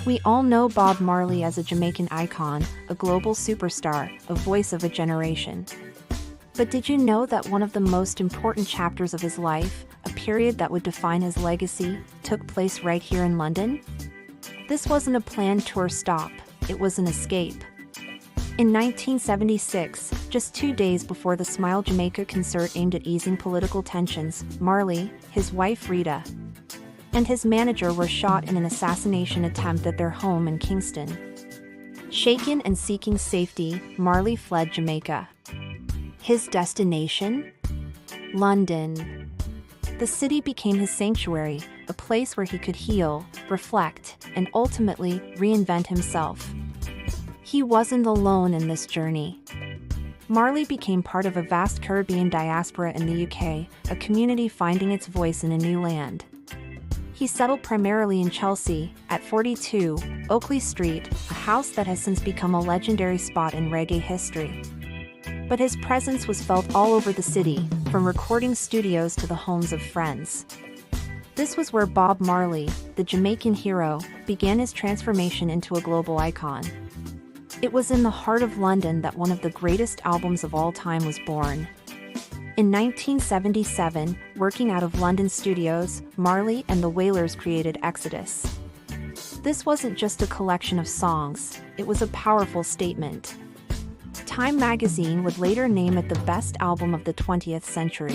We all know Bob Marley as a Jamaican icon, a global superstar, a voice of a generation. But did you know that one of the most important chapters of his life, a period that would define his legacy, took place right here in London? This wasn't a planned tour stop, it was an escape. In 1976, just 2 days before the Smile Jamaica concert aimed at easing political tensions, Marley, his wife Rita, and his manager were shot in an assassination attempt at their home in Kingston. Shaken and seeking safety, Marley fled Jamaica. His destination? London. The city became his sanctuary, a place where he could heal, reflect, and ultimately reinvent himself. He wasn't alone in this journey. Marley became part of a vast Caribbean diaspora in the UK, a community finding its voice in a new land. He settled primarily in Chelsea, at 42 Oakley Street, a house that has since become a legendary spot in reggae history. But his presence was felt all over the city, from recording studios to the homes of friends. This was where Bob Marley, the Jamaican hero, began his transformation into a global icon. It was in the heart of London that one of the greatest albums of all time was born. In 1977, working out of London studios, Marley and the Wailers created Exodus. This wasn't just a collection of songs, it was a powerful statement. Time magazine would later name it the best album of the 20th century.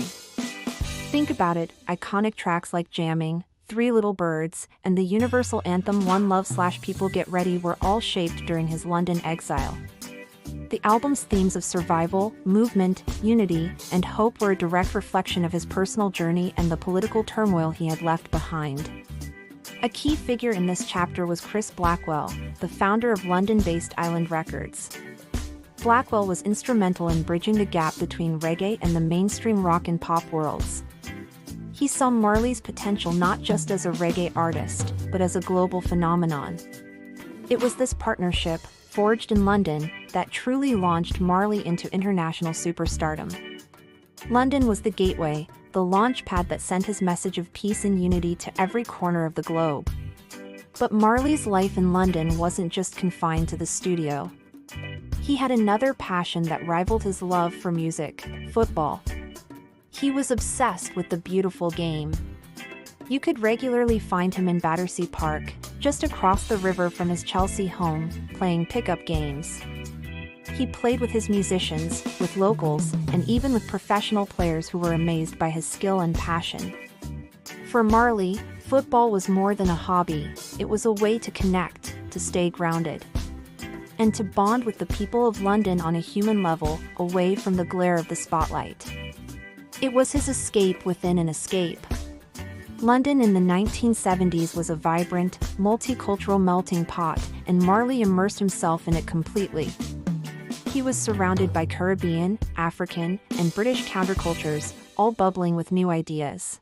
Think about it, iconic tracks like Jamming, Three Little Birds, and the universal anthem One Love/People Get Ready were all shaped during his London exile. The album's themes of survival, movement, unity, and hope were a direct reflection of his personal journey and the political turmoil he had left behind. A key figure in this chapter was Chris Blackwell, the founder of London-based Island Records. Blackwell was instrumental in bridging the gap between reggae and the mainstream rock and pop worlds. He saw Marley's potential not just as a reggae artist, but as a global phenomenon. It was this partnership, forged in London, that truly launched Marley into international superstardom. London was the gateway, the launchpad that sent his message of peace and unity to every corner of the globe. But Marley's life in London wasn't just confined to the studio. He had another passion that rivaled his love for music: football. He was obsessed with the beautiful game. You could regularly find him in Battersea Park, just across the river from his Chelsea home, playing pickup games. He played with his musicians, with locals, and even with professional players who were amazed by his skill and passion. For Marley, football was more than a hobby, it was a way to connect, to stay grounded, and to bond with the people of London on a human level, away from the glare of the spotlight. It was his escape within an escape. London in the 1970s was a vibrant, multicultural melting pot, and Marley immersed himself in it completely. He was surrounded by Caribbean, African, and British countercultures, all bubbling with new ideas.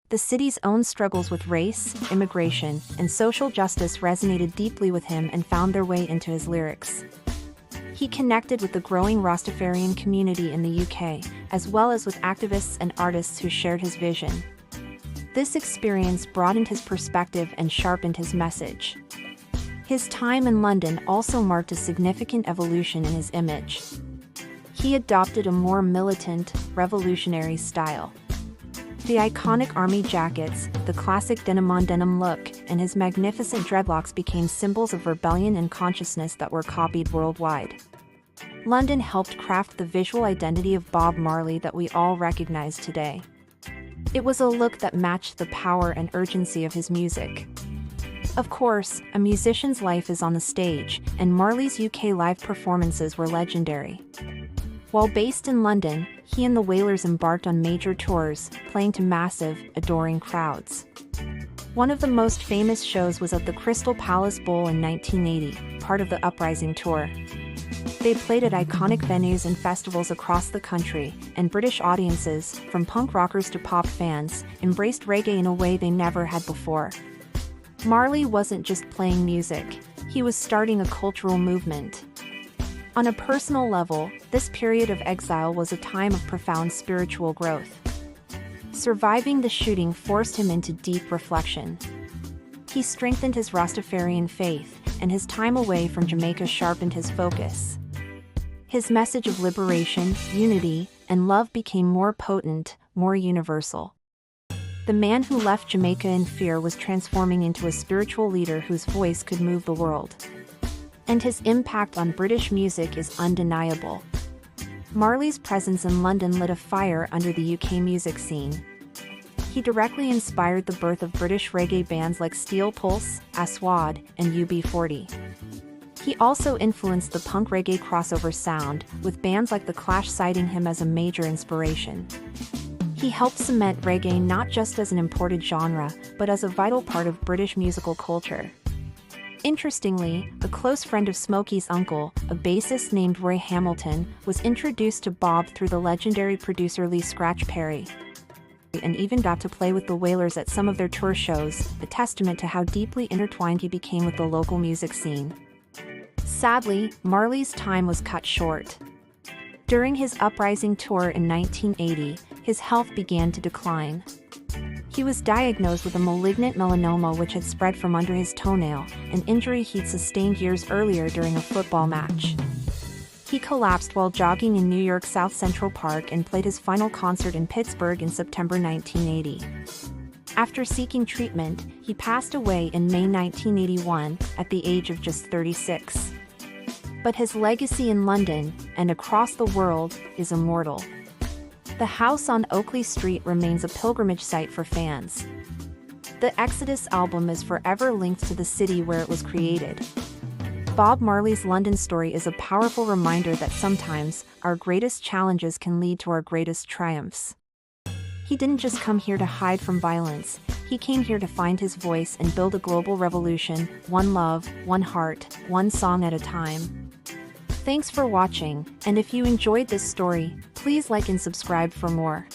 The city's own struggles with race, immigration, and social justice resonated deeply with him and found their way into his lyrics. He connected with the growing Rastafarian community in the UK, as well as with activists and artists who shared his vision. This experience broadened his perspective and sharpened his message. His time in London also marked a significant evolution in his image. He adopted a more militant, revolutionary style. The iconic army jackets, the classic denim-on-denim look, and his magnificent dreadlocks became symbols of rebellion and consciousness that were copied worldwide. London helped craft the visual identity of Bob Marley that we all recognize today. It was a look that matched the power and urgency of his music. Of course, a musician's life is on the stage, and Marley's UK live performances were legendary. While based in London, he and the Wailers embarked on major tours, playing to massive, adoring crowds. One of the most famous shows was at the Crystal Palace Bowl in 1980, part of the Uprising Tour. They played at iconic venues and festivals across the country, and British audiences, from punk rockers to pop fans, embraced reggae in a way they never had before. Marley wasn't just playing music, he was starting a cultural movement. On a personal level, this period of exile was a time of profound spiritual growth. Surviving the shooting forced him into deep reflection. He strengthened his Rastafarian faith, and his time away from Jamaica sharpened his focus. His message of liberation, unity, and love became more potent, more universal. The man who left Jamaica in fear was transforming into a spiritual leader whose voice could move the world. And his impact on British music is undeniable. Marley's presence in London lit a fire under the UK music scene. He directly inspired the birth of British reggae bands like Steel Pulse, Aswad, and UB40. He also influenced the punk reggae crossover sound, with bands like The Clash citing him as a major inspiration. He helped cement reggae not just as an imported genre, but as a vital part of British musical culture. Interestingly, a close friend of Smokey's uncle, a bassist named Roy Hamilton, was introduced to Bob through the legendary producer Lee Scratch Perry, and even got to play with the Wailers at some of their tour shows, a testament to how deeply intertwined he became with the local music scene. Sadly, Marley's time was cut short. During his Uprising tour in 1980, his health began to decline. He was diagnosed with a malignant melanoma which had spread from under his toenail, an injury he'd sustained years earlier during a football match. He collapsed while jogging in New York's South Central Park and played his final concert in Pittsburgh in September 1980. After seeking treatment, he passed away in May 1981, at the age of just 36. But his legacy in London, and across the world, is immortal. The house on Oakley Street remains a pilgrimage site for fans. The Exodus album is forever linked to the city where it was created. Bob Marley's London story is a powerful reminder that sometimes, our greatest challenges can lead to our greatest triumphs. He didn't just come here to hide from violence, he came here to find his voice and build a global revolution, one love, one heart, one song at a time. Thanks for watching, and if you enjoyed this story, please like and subscribe for more.